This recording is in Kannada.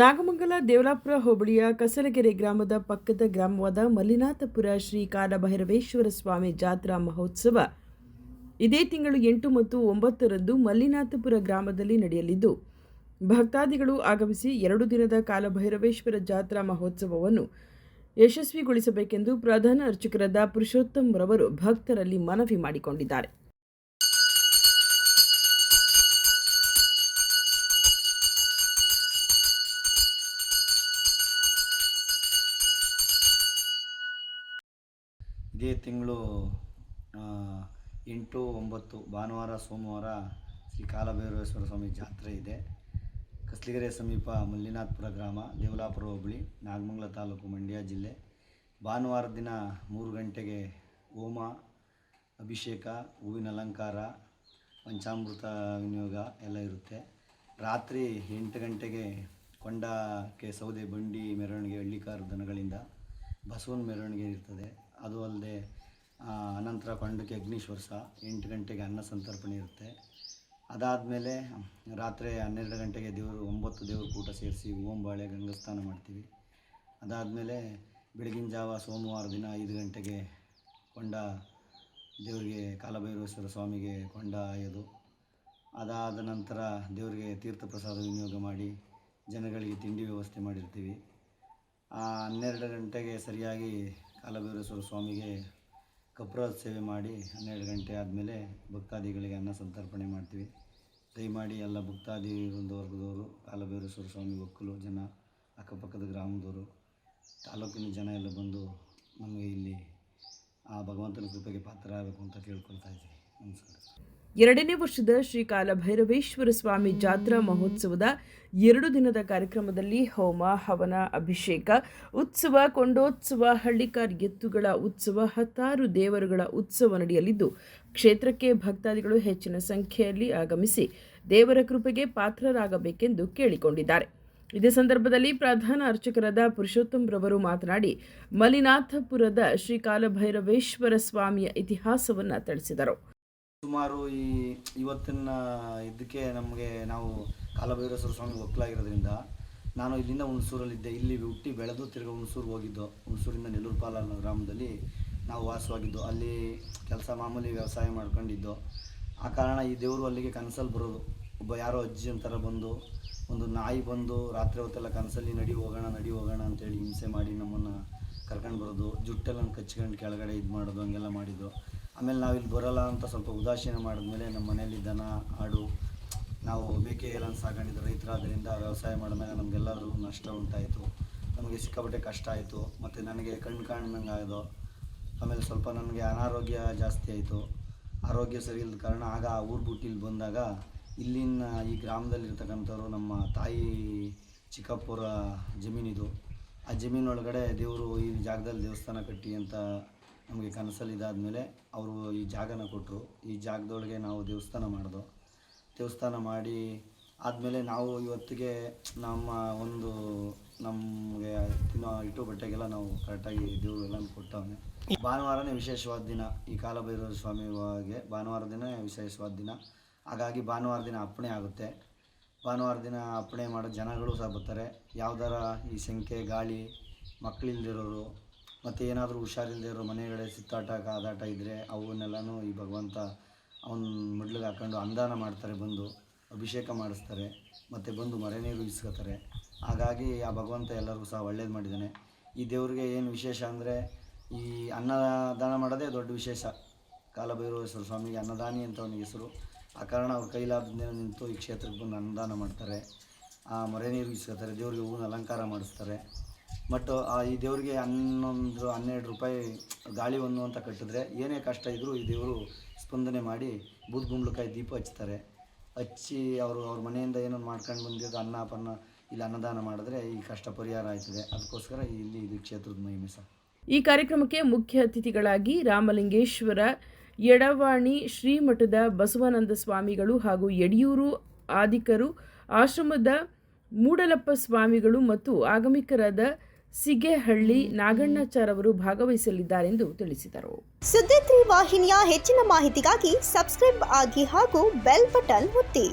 ನಾಗಮಂಗಲ ದೇವಲಾಪುರ ಹೋಬಳಿಯ ಕಸಲಗೆರೆ ಗ್ರಾಮದ ಪಕ್ಕದ ಗ್ರಾಮವಾದ ಮಲ್ಲಿನಾಥಪುರ ಶ್ರೀ ಕಾಲಭೈರವೇಶ್ವರ ಸ್ವಾಮಿ ಜಾತ್ರಾ ಮಹೋತ್ಸವ ಇದೇ ತಿಂಗಳು 8 ಮತ್ತು 9ರಂದು ಮಲ್ಲಿನಾಥಪುರ ಗ್ರಾಮದಲ್ಲಿ ನಡೆಯಲಿದ್ದು, ಭಕ್ತಾದಿಗಳು ಆಗಮಿಸಿ 2 ದಿನದ ಕಾಲಭೈರವೇಶ್ವರ ಜಾತ್ರಾ ಮಹೋತ್ಸವವನ್ನು ಯಶಸ್ವಿಗೊಳಿಸಬೇಕೆಂದು ಪ್ರಧಾನ ಅರ್ಚಕರಾದ ಪುರುಷೋತ್ತಮ್ ರವರು ಭಕ್ತರಲ್ಲಿ ಮನವಿ ಮಾಡಿಕೊಂಡಿದ್ದಾರೆ. ಇದೇ ತಿಂಗಳು 8, 9 ಭಾನುವಾರ ಸೋಮವಾರ ಶ್ರೀ ಕಾಲಭೈರವೇಶ್ವರ ಸ್ವಾಮಿ ಜಾತ್ರೆ ಇದೆ. ಕಸ್ಲಿಗೆರೆ ಸಮೀಪ ಮಲ್ಲಿನಾಥಪುರ ಗ್ರಾಮ, ದೇವಲಾಪುರ ಹೋಬಳಿ, ನಾಗಮಂಗಲ ತಾಲೂಕು, ಮಂಡ್ಯ ಜಿಲ್ಲೆ. ಭಾನುವಾರ ದಿನ 3 ಗಂಟೆಗೆ ಹೋಮ, ಅಭಿಷೇಕ, ಹೂವಿನ ಅಲಂಕಾರ, ಪಂಚಾಮೃತ ವಿನಿಯೋಗ ಎಲ್ಲ ಇರುತ್ತೆ. ರಾತ್ರಿ 8 ಗಂಟೆಗೆ ಕೊಂಡಕ್ಕೆ ಸೌದೆ ಬಂಡಿ ಮೆರವಣಿಗೆ, ಹಳ್ಳಿಕಾರು ದನಗಳಿಂದ ಬಸವನ ಮೆರವಣಿಗೆ ಇರ್ತದೆ. ಅದು ಅಲ್ಲದೆ ಅನಂತರ ಕೊಂಡಕ್ಕೆ ಅಗ್ನಿಶ್ವರ್ಸ, 8 ಗಂಟೆಗೆ ಅನ್ನ ಸಂತರ್ಪಣೆ ಇರುತ್ತೆ. ಅದಾದಮೇಲೆ ರಾತ್ರಿ 12 ಗಂಟೆಗೆ 9 ದೇವ್ರ ಕೂಟ ಸೇರಿಸಿ ಓಂಬಾಳೆ ಗಂಗಸ್ನಾನ ಮಾಡ್ತೀವಿ. ಅದಾದಮೇಲೆ ಬೆಳಗಿನ ಜಾವ ಸೋಮವಾರ ದಿನ 5 ಗಂಟೆಗೆ ಕೊಂಡ ದೇವರಿಗೆ, ಕಾಲಭೈರವೇಶ್ವರ ಸ್ವಾಮಿಗೆ ಕೊಂಡ ಆಯೋದು. ಅದಾದ ನಂತರ ದೇವರಿಗೆ ತೀರ್ಥ ಪ್ರಸಾದ ವಿನಿಯೋಗ ಮಾಡಿ ಜನಗಳಿಗೆ ತಿಂಡಿ ವ್ಯವಸ್ಥೆ ಮಾಡಿರ್ತೀವಿ. 12 ಗಂಟೆಗೆ ಸರಿಯಾಗಿ ಕಾಲಭೈರವೇಶ್ವರ ಸ್ವಾಮಿಗೆ ಕಪ್ರದ ಸೇವೆ ಮಾಡಿ 12 ಗಂಟೆ ಆದಮೇಲೆ ಭಕ್ತಾದಿಗಳಿಗೆ ಅನ್ನ ಸಂತರ್ಪಣೆ ಮಾಡ್ತೀವಿ. ದಯಮಾಡಿ ಎಲ್ಲ ಭಕ್ತಾದಿ ವರ್ಗದವರು, ಕಾಲಭೈರವೇಶ್ವರ ಸ್ವಾಮಿ ಒಕ್ಕಲು ಜನ, ಅಕ್ಕಪಕ್ಕದ ಗ್ರಾಮದವರು, ತಾಲೂಕಿನ ಜನ ಎಲ್ಲ ಬಂದು ನಮಗೆ ಇಲ್ಲಿ ಆ ಭಗವಂತನ ಕೃಪೆಗೆ ಪಾತ್ರರಾಗಬೇಕು ಅಂತ ಕೇಳ್ಕೊಳ್ತಾ ಇದ್ದೀವಿ. ನಮಸ್ಕಾರ. 2ನೇ ವರ್ಷದ ಶ್ರೀ ಕಾಲಭೈರವೇಶ್ವರ ಸ್ವಾಮಿ ಜಾತ್ರಾ ಮಹೋತ್ಸವದ 2 ದಿನದ ಕಾರ್ಯಕ್ರಮದಲ್ಲಿ ಹೋಮ, ಹವನ, ಅಭಿಷೇಕ, ಉತ್ಸವ, ಕೊಂಡೋತ್ಸವ, ಹಳ್ಳಿಕಾರ್ ಎತ್ತುಗಳ ಉತ್ಸವ, 16 ದೇವರುಗಳ ಉತ್ಸವ ನಡೆಯಲಿದ್ದು, ಕ್ಷೇತ್ರಕ್ಕೆ ಭಕ್ತಾದಿಗಳು ಹೆಚ್ಚಿನ ಸಂಖ್ಯೆಯಲ್ಲಿ ಆಗಮಿಸಿ ದೇವರ ಕೃಪೆಗೆ ಪಾತ್ರರಾಗಬೇಕೆಂದು ಕೇಳಿಕೊಂಡಿದ್ದಾರೆ. ಇದೇ ಸಂದರ್ಭದಲ್ಲಿ ಪ್ರಧಾನ ಅರ್ಚಕರಾದ ಪುರುಷೋತ್ತಮ್ ರವರು ಮಾತನಾಡಿ, ಮಲ್ಲಿನಾಥಪುರದ ಶ್ರೀ ಕಾಲಭೈರವೇಶ್ವರ ಸ್ವಾಮಿಯ ಇತಿಹಾಸವನ್ನು ತಿಳಿಸಿದರು. ಸುಮಾರು ಇವತ್ತಿನ ಇದಕ್ಕೆ ನಾವು ಕಾಲಭೈರವೇಶ್ವರ ಸ್ವಾಮಿ ಒಕ್ಕಲಾಗಿರೋದ್ರಿಂದ ನಾನು ಇಲ್ಲಿಂದ ಹುಣಸೂರಲ್ಲಿದ್ದೆ. ಇಲ್ಲಿ ಹುಟ್ಟಿ ಬೆಳೆದು ತಿರ್ಗಿ ಹುಣಸೂರು ಹೋಗಿದ್ದು. ಹುಣಸೂರಿಂದ ನೆಲ್ಲೂರುಪಾಲ ಅನ್ನೋ ಗ್ರಾಮದಲ್ಲಿ ನಾವು ವಾಸವಾಗಿದ್ದು. ಅಲ್ಲಿ ಕೆಲಸ ಮಾಮೂಲಿ ವ್ಯವಸಾಯ ಮಾಡ್ಕೊಂಡಿದ್ದು. ಆ ಕಾರಣ ಈ ದೇವರು ಅಲ್ಲಿಗೆ ಕನಸಲ್ಲಿ ಬರೋದು. ಒಬ್ಬ ಯಾರೋ ಅಜ್ಜಿ ಅಂತಾರ ಬಂದು, ಒಂದು ನಾಯಿ ಬಂದು ರಾತ್ರಿ ಹೊತ್ತೆಲ್ಲ ಕನಸಲ್ಲಿ ನಡಿ ಹೋಗೋಣ ಅಂತೇಳಿ ಹಿಂಸೆ ಮಾಡಿ ನಮ್ಮನ್ನು ಕರ್ಕೊಂಡು ಬರೋದು, ಜುಟ್ಟೆಲ್ಲ ಕಚ್ಕೊಂಡು ಕೆಳಗಡೆ ಇದು ಮಾಡೋದು, ಹಂಗೆಲ್ಲ ಮಾಡಿದ್ದು. ಆಮೇಲೆ ನಾವಿಲ್ಲಿ ಬರೋಲ್ಲ ಅಂತ ಸ್ವಲ್ಪ ಉದಾಸೀನ ಮಾಡಿದ್ಮೇಲೆ ನಮ್ಮ ಮನೆಯಲ್ಲಿ ದನ, ಆಡು, ನಾವು ಮೇಕೆ ಎಲ್ಲ ಸಾಕೊಂಡಿದ್ದು ರೈತರಾದ್ದರಿಂದ ವ್ಯವಸಾಯ ಮಾಡಿದಾಗ ನಮಗೆಲ್ಲರೂ ನಷ್ಟ ಉಂಟಾಯಿತು. ನಮಗೆ ಸಿಕ್ಕಾಪಟ್ಟೆ ಕಷ್ಟ ಆಯಿತು. ಮತ್ತು ನನಗೆ ಕಣ್ಣು ಕಾಣ್ದಂಗೆ ಆಗೋದು. ಆಮೇಲೆ ಸ್ವಲ್ಪ ನನಗೆ ಅನಾರೋಗ್ಯ ಜಾಸ್ತಿ ಆಯಿತು. ಆರೋಗ್ಯ ಸರಿ ಇಲ್ಲದ ಕಾರಣ ಆಗ ಊರು ಬಿಟ್ಟು ಇಲ್ಲಿ ಬಂದಾಗ ಇಲ್ಲಿನ ಈ ಗ್ರಾಮದಲ್ಲಿರ್ತಕ್ಕಂಥವ್ರು ನಮ್ಮ ತಾಯಿ ಚಿಕ್ಕಪ್ಪರ ಜಮೀನಿದು. ಆ ಜಮೀನೊಳಗಡೆ ದೇವರು ಈ ಜಾಗದಲ್ಲಿ ದೇವಸ್ಥಾನ ಕಟ್ಟಿ ಅಂತ ನಮಗೆ ಕನಸಲ್ಲಿ ಇದಾದಮೇಲೆ ಅವರು ಈ ಜಾಗನ ಕೊಟ್ಟರು. ಈ ಜಾಗದೊಳಗೆ ನಾವು ದೇವಸ್ಥಾನ ದೇವಸ್ಥಾನ ಮಾಡಿ ಆದಮೇಲೆ ನಾವು ಇವತ್ತಿಗೆ ನಮಗೆ ತಿನ್ನೋ ಇಟ್ಟು ಬಟ್ಟೆಗೆಲ್ಲ ನಾವು ಕರೆಕ್ಟಾಗಿ ದೇವರು ಎಲ್ಲ ಕೊಟ್ಟವನೆ. ಭಾನುವಾರನೇ ವಿಶೇಷವಾದ ದಿನ. ಈ ಕಾಲಭೈರವ ಸ್ವಾಮಿಗೆ ಭಾನುವಾರ ದಿನ ವಿಶೇಷವಾದ ದಿನ. ಹಾಗಾಗಿ ಭಾನುವಾರ ದಿನ ಅಪ್ಪಣೆ ಆಗುತ್ತೆ. ಭಾನುವಾರ ದಿನ ಅಪ್ಪಣೆ ಮಾಡೋ ಜನಗಳು ಸಹ ಬರ್ತಾರೆ. ಯಾವ್ದಾರ ಈ ಸಂಖ್ಯೆ, ಗಾಳಿ, ಮಕ್ಕಳಿಲ್ದಿರೋರು, ಮತ್ತು ಏನಾದರೂ ಹುಷಾರಿಲ್ಲದೆ ಇರೋ ಮನೆಗಳೇ ಸಿತ್ತಾಟ ಕಾದಾಟ ಇದ್ದರೆ ಅವನ್ನೆಲ್ಲನೂ ಈ ಭಗವಂತ ಅವನ ಮಡ್ಲಿಗೆ ಹಾಕ್ಕೊಂಡು ಅನುದಾನ ಮಾಡ್ತಾರೆ, ಬಂದು ಅಭಿಷೇಕ ಮಾಡಿಸ್ತಾರೆ, ಮತ್ತು ಬಂದು ಮರೆನೀರು ಇಸ್ಕೋತಾರೆ. ಹಾಗಾಗಿ ಆ ಭಗವಂತ ಎಲ್ಲರಿಗೂ ಸಹ ಒಳ್ಳೇದು ಮಾಡಿದ್ದಾನೆ. ಈ ದೇವರಿಗೆ ಏನು ವಿಶೇಷ ಅಂದರೆ ಈ ಅನ್ನದಾನ ಮಾಡೋದೇ ದೊಡ್ಡ ವಿಶೇಷ. ಕಾಲಭೈರವೇಶ್ವರ ಸ್ವಾಮಿಗೆ ಅನ್ನದಾನಿ ಅಂತ ಅವನಿಗೆ ಹೆಸರು. ಆ ಕಾರಣ ಅವ್ರ ಕೈಲಾದ ನಿಂತು ಈ ಕ್ಷೇತ್ರಕ್ಕೆ ಬಂದು ಅನ್ನದಾನ ಮಾಡ್ತಾರೆ, ಮರೆನೀರು ಇಸ್ಕೋತಾರೆ, ದೇವರಿಗೆ ಹೂವಿನ ಅಲಂಕಾರ ಮಾಡಿಸ್ತಾರೆ. ಬಟ್ ಈ ದೇವರಿಗೆ 12 ರೂಪಾಯಿ ಗಾಳಿ ಒಂದು ಅಂತ ಕಟ್ಟಿದ್ರೆ ಏನೇ ಕಷ್ಟ ಇದ್ದರೂ ಈ ದೇವರು ಸ್ಪಂದನೆ ಮಾಡಿ ಬೂದ್ಗುಂಬಳಕಾಯಿ ದೀಪ ಹಚ್ತಾರೆ. ಹಚ್ಚಿ ಅವ್ರ ಮನೆಯಿಂದ ಏನೋ ಮಾಡ್ಕೊಂಡು ಬಂದಿದ್ದು ಅನ್ನ ಇಲ್ಲಿ ಅನ್ನದಾನ ಮಾಡಿದ್ರೆ ಈ ಕಷ್ಟ ಪರಿಹಾರ ಆಯ್ತದೆ. ಅದಕ್ಕೋಸ್ಕರ ಇದು ಕ್ಷೇತ್ರದ ಮಹಿಮೆ ಸಹ. ಈ ಕಾರ್ಯಕ್ರಮಕ್ಕೆ ಮುಖ್ಯ ಅತಿಥಿಗಳಾಗಿ ರಾಮಲಿಂಗೇಶ್ವರ ಯಡವಾಣಿ ಶ್ರೀಮಠದ ಬಸವಾನಂದ ಸ್ವಾಮಿಗಳು ಹಾಗೂ ಯಡಿಯೂರು ಆದಿಕರು ಆಶ್ರಮದ ಮೂಡಲಪ್ಪ ಸ್ವಾಮಿಗಳು ಮತ್ತು ಆಗಮಿಕರಾದ ಸಿಗೇಹಳ್ಳಿ ನಾಗಣ್ಣಾಚಾರ್ ಅವರು ಭಾಗವಹಿಸಲಿದ್ದಾರೆಂದು ತಿಳಿಸಿದರು. ಸುದ್ದಿ 3 ವಾಹಿನಿಯ ಹೆಚ್ಚಿನ ಮಾಹಿತಿಗಾಗಿ ಸಬ್ಸ್ಕ್ರೈಬ್ ಆಗಿ ಹಾಗೂ ಬೆಲ್ ಬಟನ್ ಒತ್ತಿ.